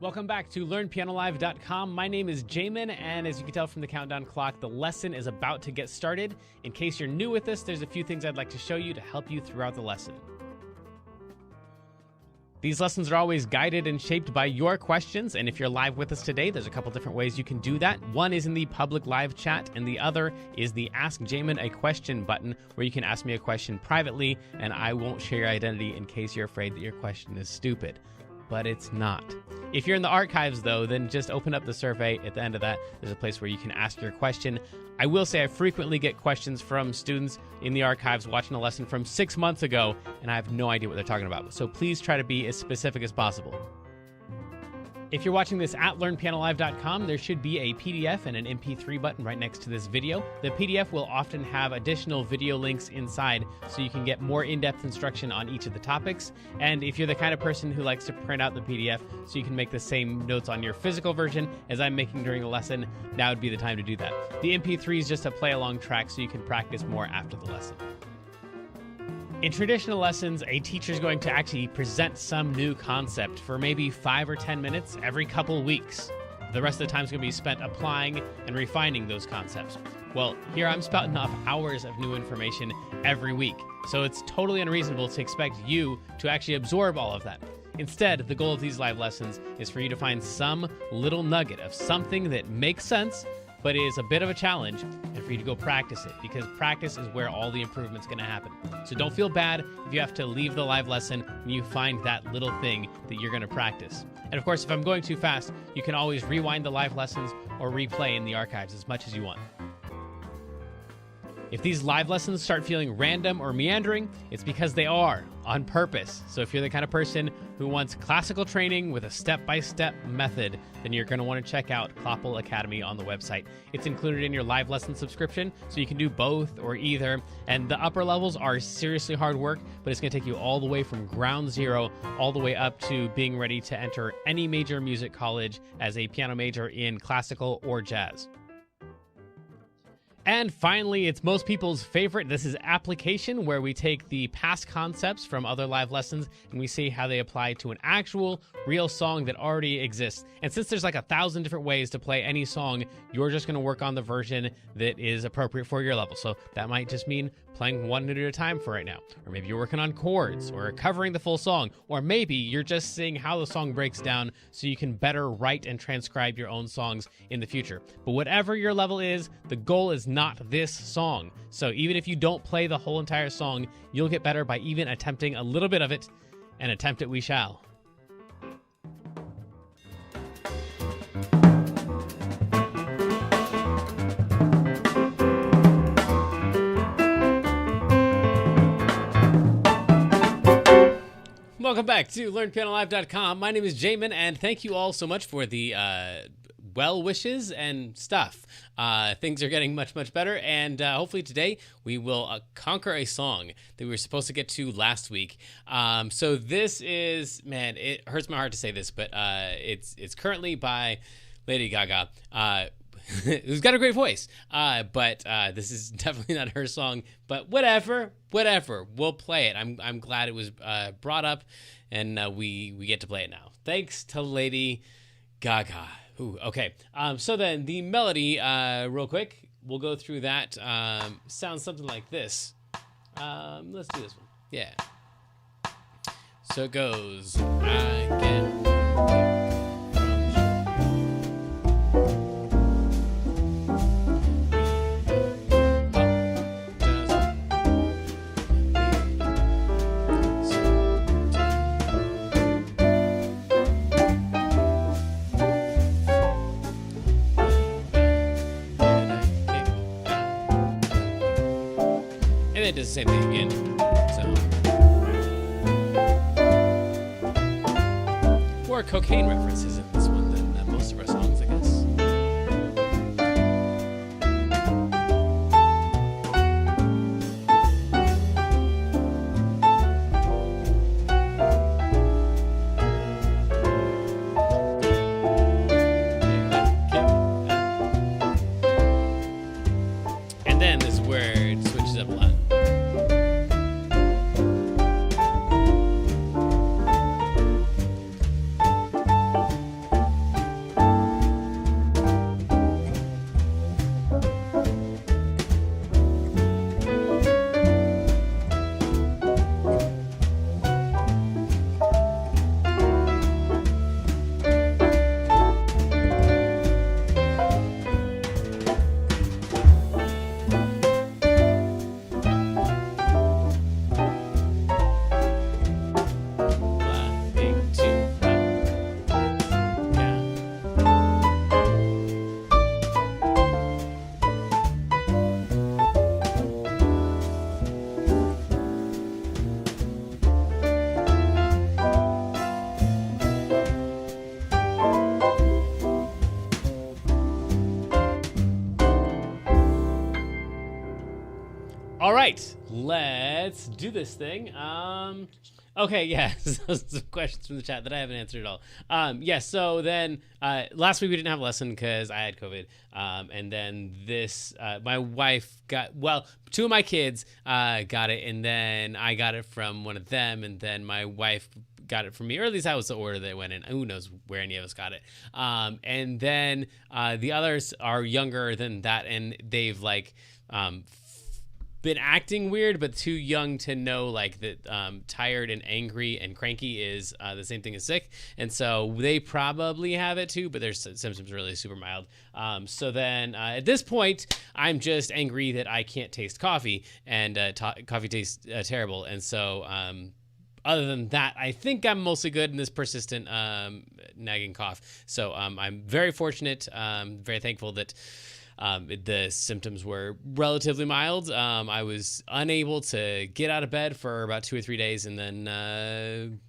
Welcome back to LearnPianoLive.com. My name is Jamin, and as you can tell from the countdown clock, the lesson is about to get started. In case you're new with us, there's a few things I'd like to show you to help you throughout the lesson. These lessons are always guided and shaped by your questions, and if you're live with us today, there's a couple different ways you can do that. One is in the public live chat, and the other is the Ask Jamin a Question button, where you can ask me a question privately, and I won't share your identity in case you're afraid that your question is stupid. But it's not. If you're in the archives, though, then just open up the survey. At the end of that, there's a place where you can ask your question. I will say I frequently get questions from students in the archives watching a lesson from 6 months ago, and I have no idea what they're talking about. So please try to be as specific as possible. If you're watching this at LearnPianoLive.com, there should be a PDF and an MP3 button right next to this video. The PDF will often have additional video links inside so you can get more in-depth instruction on each of the topics. And if you're the kind of person who likes to print out the PDF so you can make the same notes on your physical version as I'm making during the lesson, now would be the time to do that. The MP3 is just a play-along track so you can practice more after the lesson. In traditional lessons, a teacher is going to actually present some new concept for maybe 5 or 10 minutes every couple weeks. The rest of the time is going to be spent applying and refining those concepts. Well, here I'm spouting off hours of new information every week, so it's totally unreasonable to expect you to actually absorb all of that. Instead, the goal of these live lessons is for you to find some little nugget of something that makes sense, but is a bit of a challenge, and for you to go practice it, because practice is where all the improvement's going to happen. So don't feel bad if you have to leave the live lesson and you find that little thing that you're going to practice. And of course, if I'm going too fast, you can always rewind the live lessons or replay in the archives as much as you want. If these live lessons start feeling random or meandering, it's because they are, on purpose. So if you're the kind of person who wants classical training with a step-by-step method, then you're going to want to check out Kloppel Academy on the website. It's included in your live lesson subscription, so you can do both or either. And the upper levels are seriously hard work, but it's going to take you all the way from ground zero all the way up to being ready to enter any major music college as a piano major in classical or jazz. And finally, it's most people's favorite. This is application, where we take the past concepts from other live lessons and we see how they apply to an actual, real song that already exists. And since there's like 1,000 different ways to play any song, you're just going to work on the version that is appropriate for your level. So that might just mean playing one note at a time for right now. Or maybe you're working on chords or covering the full song. Or maybe you're just seeing how the song breaks down so you can better write and transcribe your own songs in the future. But whatever your level is, the goal is not this song. So even if you don't play the whole entire song, you'll get better by even attempting a little bit of it, and attempt it we shall. Welcome back to LearnPianoLive.com. My name is Jamin, and thank you all so much for the well wishes and stuff. Things are getting much, much better, and hopefully today we will conquer a song that we were supposed to get to last week. So this is, man, it hurts my heart to say this, but it's currently by Lady Gaga, who's got a great voice, but this is definitely not her song. But whatever, we'll play it. I'm glad it was brought up, and we get to play it now. Thanks to Lady Gaga. Ooh, okay. So then the melody, real quick, we'll go through that. Sounds something like this. Let's do this one. Yeah. So it goes. I get. It does the same thing again. So, more cocaine references in this one than most of our songs, I guess. And then this is where it switches up a lot. right, let's do this thing. Okay, yeah, some questions from the chat that I haven't answered at all. Yeah, so then last week we didn't have a lesson because I had COVID. And then my wife two of my kids got it, and then I got it from one of them, and then my wife got it from me, or at least that was the order they went in. Who knows where any of us got it. And then the others are younger than that, and they've been acting weird, but too young to know that tired and angry and cranky is the same thing as sick. And so they probably have it too, but their symptoms are really super mild. So then at this point, I'm just angry that I can't taste coffee, and coffee tastes terrible. And so other than that, I think I'm mostly good in this persistent nagging cough. So I'm very fortunate, very thankful that the symptoms were relatively mild. I was unable to get out of bed for about 2 or 3 days, and then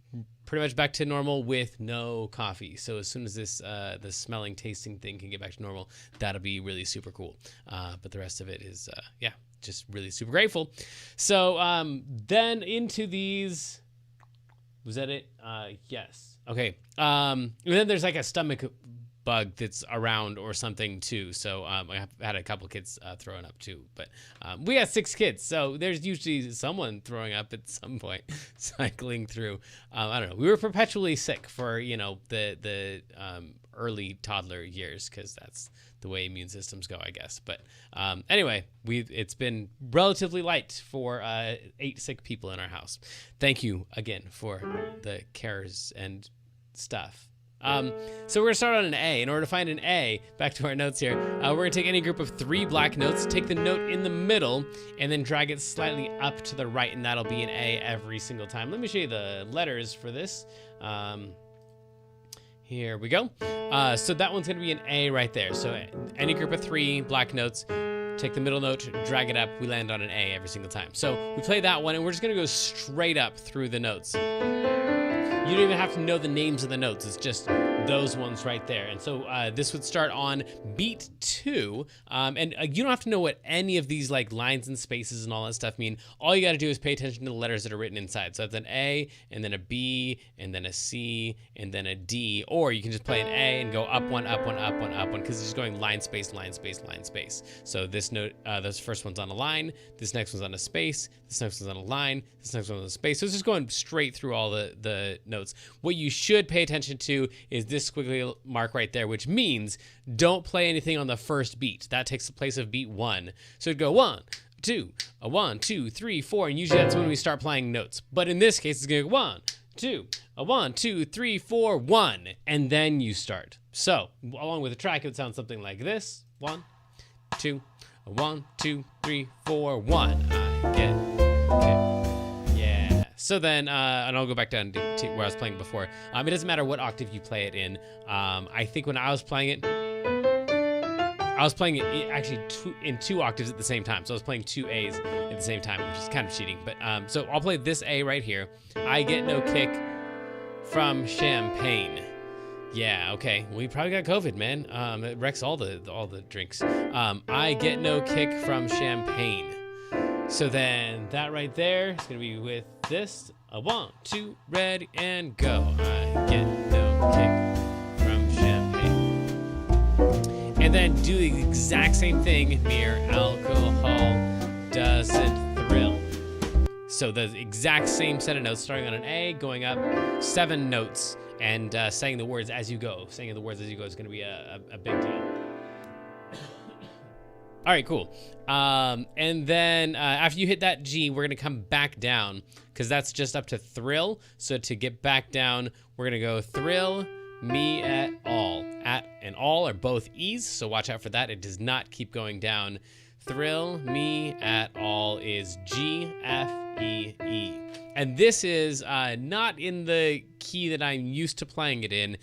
pretty much back to normal with no coffee. So as soon as the smelling, tasting thing can get back to normal, that'll be really super cool. But the rest of it is, just really super grateful. So then into these, was that it? Yes. Okay. And then there's a stomach bug that's around or something too. So I had a couple kids throwing up too, but we got 6 kids, so there's usually someone throwing up at some point cycling through. I don't know. We were perpetually sick for the early toddler years, because that's the way immune systems go, I guess. But anyway, it's been relatively light for 8 sick people in our house. Thank you again for the cares and stuff. So we're gonna start on an A. In order to find an A, back to our notes here, we're gonna take any group of 3 black notes, take the note in the middle, and then drag it slightly up to the right, and that'll be an A every single time. Let me show you the letters for this. Here we go. So that one's gonna be an A right there. So any group of 3 black notes, take the middle note, drag it up, we land on an A every single time. So we play that one, and we're just gonna go straight up through the notes. You don't even have to know the names of the notes. It's just those ones right there. And so this would start on beat 2. And you don't have to know what any of these lines and spaces and all that stuff mean. All you got to do is pay attention to the letters that are written inside. So it's an A, and then a B, and then a C, and then a D. Or you can just play an A and go up one, up one, up one, up one, because it's just going line, space, line, space, line, space. So this note, this first one's on a line, this next one's on a space, this next one's on a line, this next one's on a space. So it's just going straight through all the notes. What you should pay attention to is this squiggly mark right there, which means don't play anything on the first beat. That takes the place of beat 1. So it'd go 1, 2, 1, 2, 3, 4, and usually that's when we start playing notes. But in this case, it's going to go 1, 2, 1, 2, 3, 4, 1, and then you start. So along with the track, it would sound something like this: 1, 2, 1, 2, 3, 4, 1. I get it. So then, and I'll go back down to where I was playing before. It doesn't matter what octave you play it in. I think when I was playing it actually in 2 octaves at the same time. So I was playing 2 A's at the same time, which is kind of cheating. But so I'll play this A right here. I get no kick from champagne. Yeah, okay. We probably got COVID, man. It wrecks all the drinks. I get no kick from champagne. So then that right there is going to be with this. 1, 2, ready, and go. I get no kick from champagne. And then do the exact same thing. Mere alcohol doesn't thrill. So the exact same set of notes, starting on an A, going up 7 notes, and saying the words as you go. Saying the words as you go is going to be a big deal. All right, cool. And then after you hit that G, we're going to come back down, because that's just up to thrill. So to get back down, we're going to go thrill me at all. At and all are both E's, so watch out for that. It does not keep going down. Thrill me at all is G, F, E, E. And this is not in the key that I'm used to playing it in,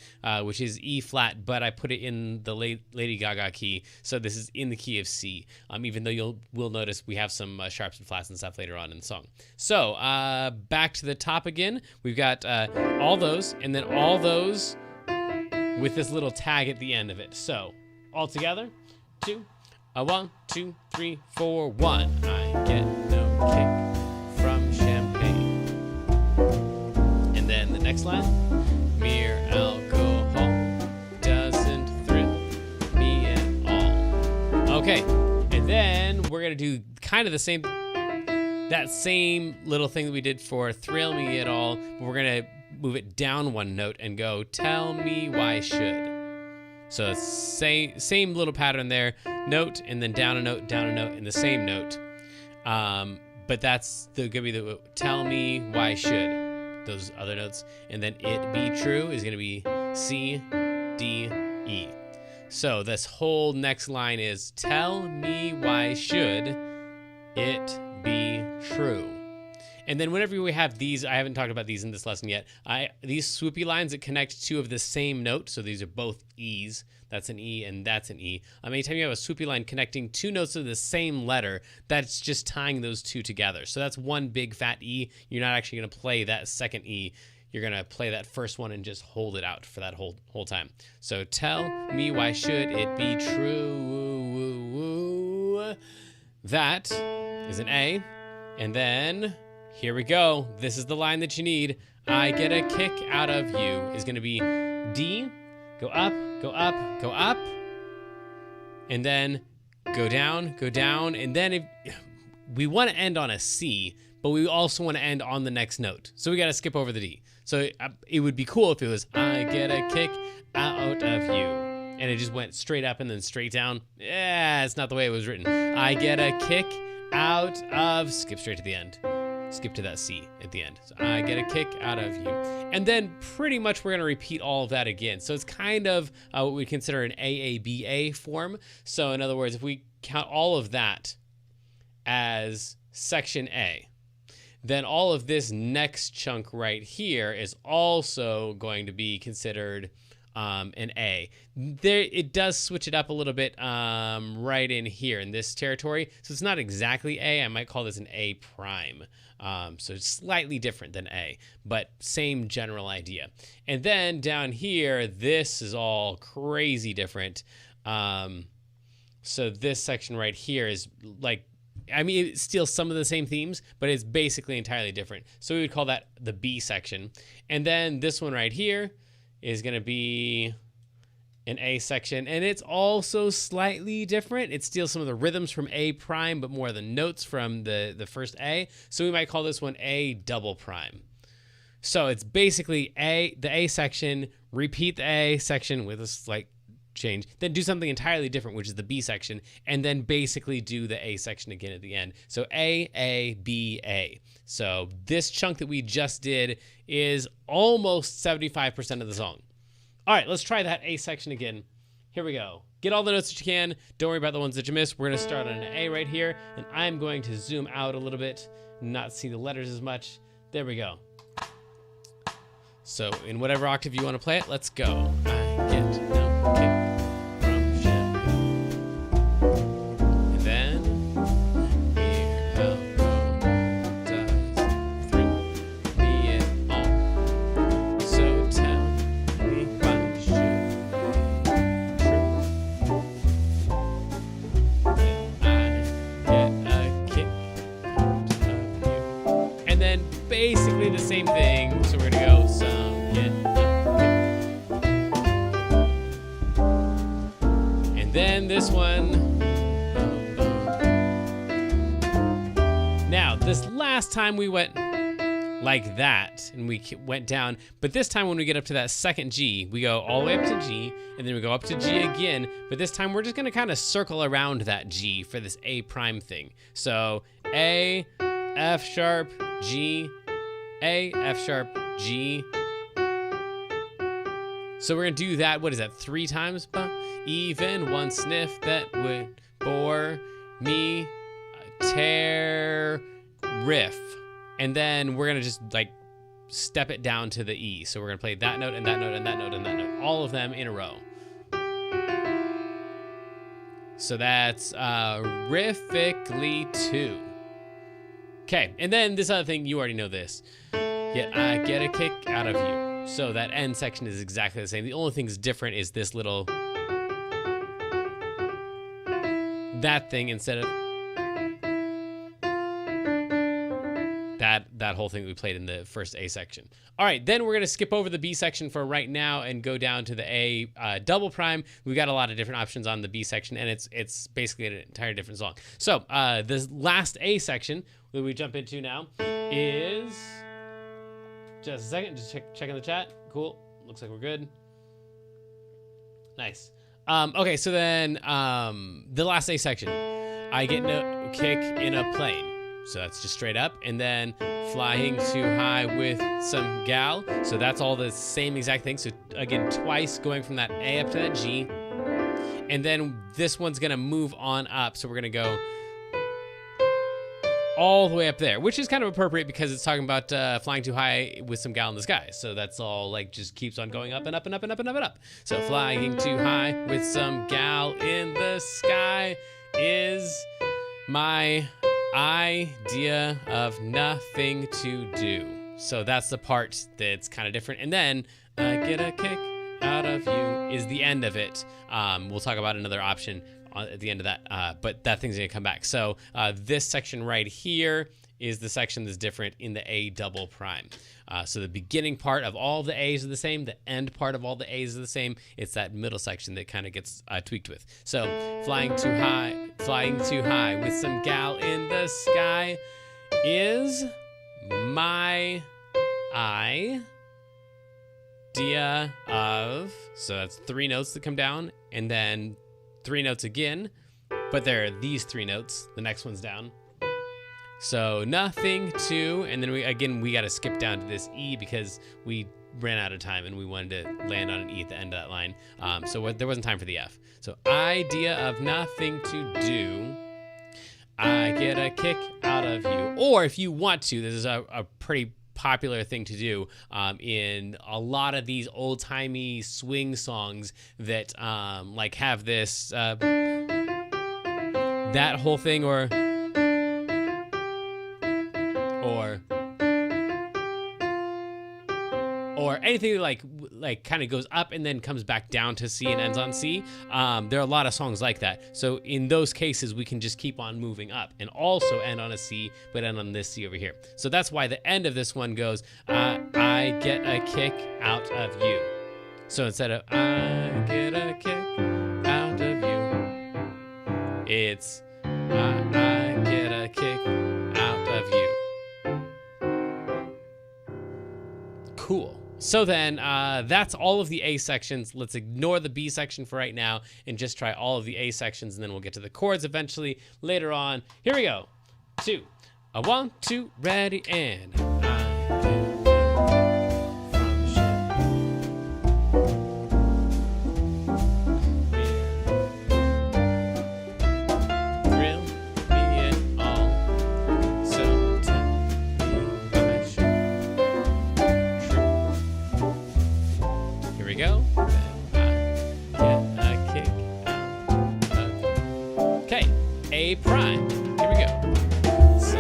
which is E flat, but I put it in the Lady Gaga key, so this is in the key of C, even though will notice we have some sharps and flats and stuff later on in the song. So back to the top again. We've got all those, and then all those with this little tag at the end of it. So all together, 2, A 1, 2, 3, 4, 1. I get no kick from champagne. And then the next line. Mere alcohol doesn't thrill me at all. Okay, and then we're gonna do kind of the same, that same little thing that we did for thrill me at all, but we're gonna move it down one note and go tell me why should. So it's same little pattern there, note and then down a note in the same note. But that's gonna be the tell me why should. Those other notes, and then it be true is going to be C, D, E. So this whole next line is tell me why should it be true. And then whenever we have these, I haven't talked about these in this lesson yet, these swoopy lines that connect two of the same note, so these are both E's, that's an E and that's an E. Anytime you have a swoopy line connecting two notes of the same letter, that's just tying those two together. So that's one big fat E. You're not actually going to play that second E. You're going to play that first one and just hold it out for that whole time. So tell me why should it be true. That is an A. And then here we go. This is the line that you need. I get a kick out of you is going to be D. Go up, go up, go up. And then go down, and then if we want to end on a C, but we also want to end on the next note. So we got to skip over the D. So it would be cool if it was, I get a kick out of you. And it just went straight up and then straight down. Yeah, it's not the way it was written. I get a kick out of, skip straight to the end. Skip to that C at the end. So I get a kick out of you. And then pretty much we're going to repeat all of that again. So it's kind of what we consider an AABA form. So in other words, if we count all of that as section A, then all of this next chunk right here is also going to be considered an A. There, it does switch it up a little bit right in here in this territory. So it's not exactly A. I might call this an A prime. So it's slightly different than A, but same general idea. And then down here, this is all crazy different. So this section right here is like, it steals some of the same themes, but it's basically entirely different. So we would call that the B section. And then this one right here is going to be an A section, and it's also slightly different. It steals some of the rhythms from A prime, but more of the notes from the first A. So we might call this one A double prime. So it's basically the A section, repeat the A section with a slight change, then do something entirely different, which is the B section, and then basically do the A section again at the end. So A, B, A. So this chunk that we just did is almost 75% of the song. All right, let's try that A section again. Here we go. Get all the notes that you can. Don't worry about the ones that you missed. We're going to start on an A right here, and I'm going to zoom out a little bit, not see the letters as much. There we go. So in whatever octave you want to play it, let's go. I get no kick from champagne. And then here alcohol does thrill me at all. So tell me why should it be true that I get a kick out of you. And then basically the same thing. So we're gonna go some get a kick. And then this one. Now, this last time we went like that, and we went down, but this time when we get up to that second G, we go all the way up to G, and then we go up to G again, but this time we're just gonna kind of circle around that G for this A prime thing. So A, F sharp, G, A, F sharp, G. So we're gonna do that, what is that, 3 times? Even one sniff that would bore me, tear, riff. And then we're gonna just like step it down to the E. So we're gonna play that note and that note and that note and that note, all of them in a row. So that's rhythmically 2. Okay, and then this other thing, you already know this. Yet I get a kick out of you. So that end section is exactly the same. The only thing that's different is this little that thing instead of that whole thing that we played in the first A section. All right, then we're going to skip over the B section for right now and go down to the A double prime. We've got a lot of different options on the B section, and it's basically an entire different song. So the last A section that we jump into now is, just a second, just checking the chat. Cool, looks like we're good. Nice. Okay, so then the last A section, I get no kick in a plane. So that's just straight up, and then flying too high with some gal. So that's all the same exact thing. So again, twice going from that A up to that G. And then this one's gonna move on up. So we're gonna go all the way up there, which is kind of appropriate because it's talking about flying too high with some gal in the sky. So that's all like just keeps on going up and up and up and up and up and up. So flying too high with some gal in the sky is my idea of nothing to do. So that's the part that's kind of different. And then get a kick out of you is the end of it. We'll talk about another option at the end of that, but that thing's gonna come back. So this section right here is the section that's different in the A double prime. So the beginning part of all the A's are the same. The end part of all the A's are the same. It's that middle section that kind of gets tweaked with. So flying too high with some gal in the sky is my idea of, so that's 3 notes that come down and then 3 notes again, but there are these 3 notes. The next one's down. So nothing to, and then we got to skip down to this E because we ran out of time and we wanted to land on an E at the end of that line. So there wasn't time for the F. So idea of nothing to do, I get a kick out of you. Or if you want to, this is a pretty popular thing to do in a lot of these old-timey swing songs that like have this, that whole thing, or anything like kind of goes up and then comes back down to C and ends on C. There are a lot of songs like that. So in those cases, we can just keep on moving up and also end on a C, but end on this C over here. So that's why the end of this one goes, I get a kick out of you. So instead of I get a kick out of you, it's I get a kick out of you. Cool. So then that's all of the A sections. Let's ignore the B section for right now and just try all of the A sections, and then we'll get to the chords eventually later on. Here we go. 2. 1, 2, ready, and A prime. Here we go. So,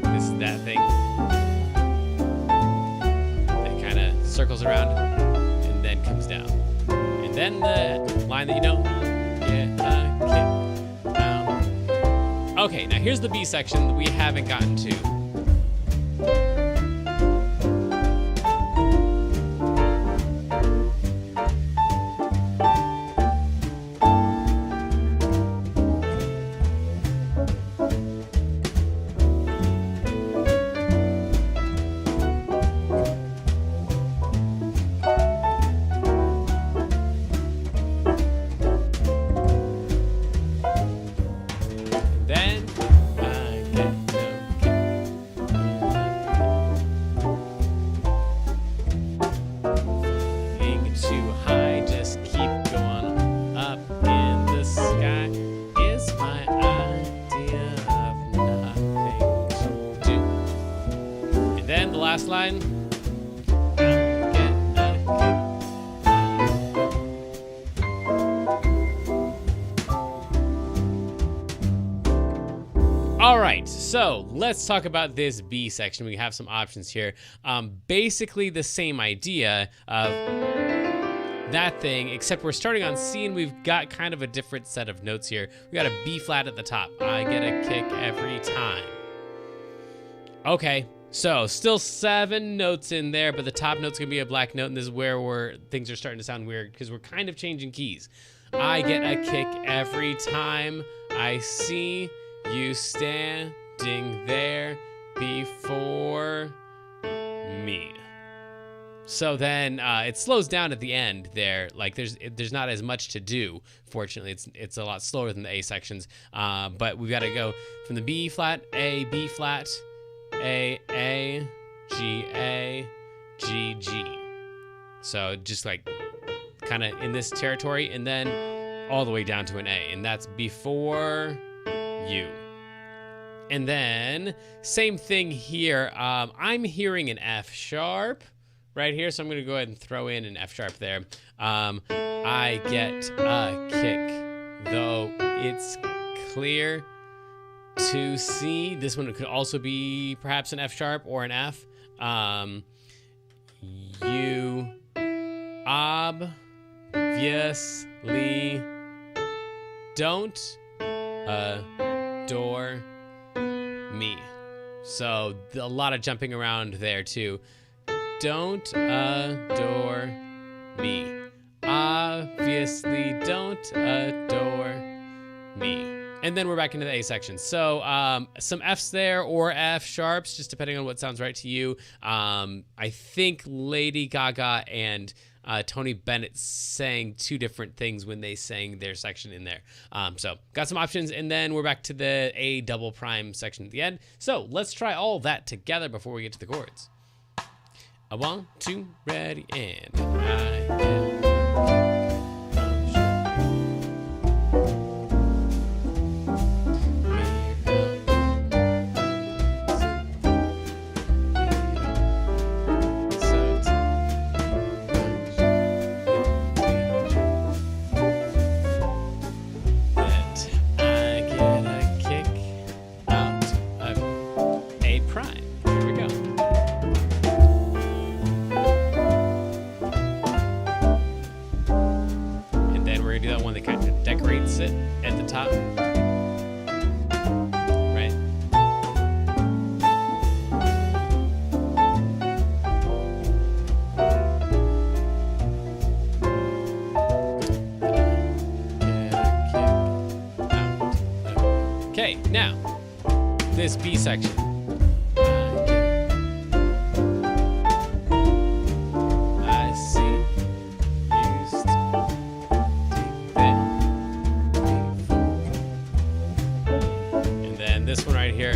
this is that thing that kind of circles around and then comes down. And then the line that you know, get a kick out. Okay, now here's the B section that we haven't gotten to. Last line. All right, so let's talk about this B section. We have some options here. Basically the same idea of that thing, except we're starting on C and we've got kind of a different set of notes here. We got a B flat at the top. I get a kick every time. Okay, so still 7 notes in there, but the top note's gonna be a black note, and this is where things are starting to sound weird because we're kind of changing keys. I get a kick every time I see you standing there before me. So then it slows down at the end there. Like there's not as much to do. Fortunately, it's a lot slower than the A sections. But we've got to go from the B flat, A, B flat, A, G, G. So just like kind of in this territory, and then all the way down to an A, and that's before you. And then same thing here. I'm hearing an F sharp right here, so I'm going to go ahead and throw in an F sharp there. I get a kick, though it's clear to see. This one could also be perhaps an F sharp or an F. You obviously don't adore me. So a lot of jumping around there too. Don't adore me. Obviously don't adore me. And then we're back into the A section. So some Fs there or F sharps, just depending on what sounds right to you. I think Lady Gaga and Tony Bennett sang 2 different things when they sang their section in there. So got some options, and then we're back to the A double prime section at the end. So let's try all that together before we get to the chords. 1, 2, ready, and it at the top, right? Okay, now this B section. This one right here.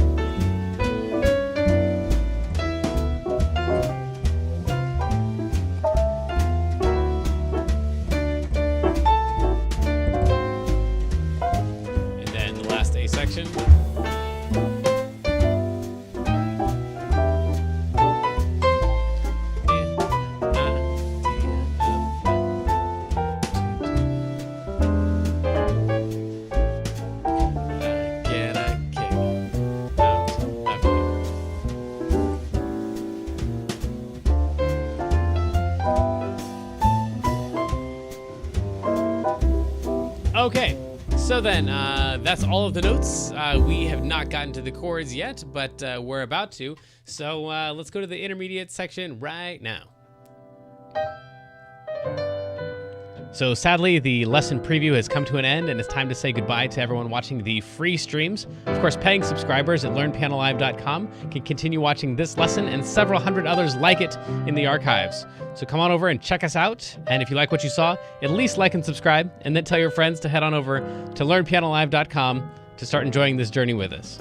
And then the last A section. Okay, so then that's all of the notes. We have not gotten to the chords yet, but we're about to. So let's go to the intermediate section right now. So sadly, the lesson preview has come to an end, and it's time to say goodbye to everyone watching the free streams. Of course, paying subscribers at learnpianolive.com can continue watching this lesson and several hundred others like it in the archives. So come on over and check us out, and if you like what you saw, at least like and subscribe, and then tell your friends to head on over to learnpianolive.com to start enjoying this journey with us.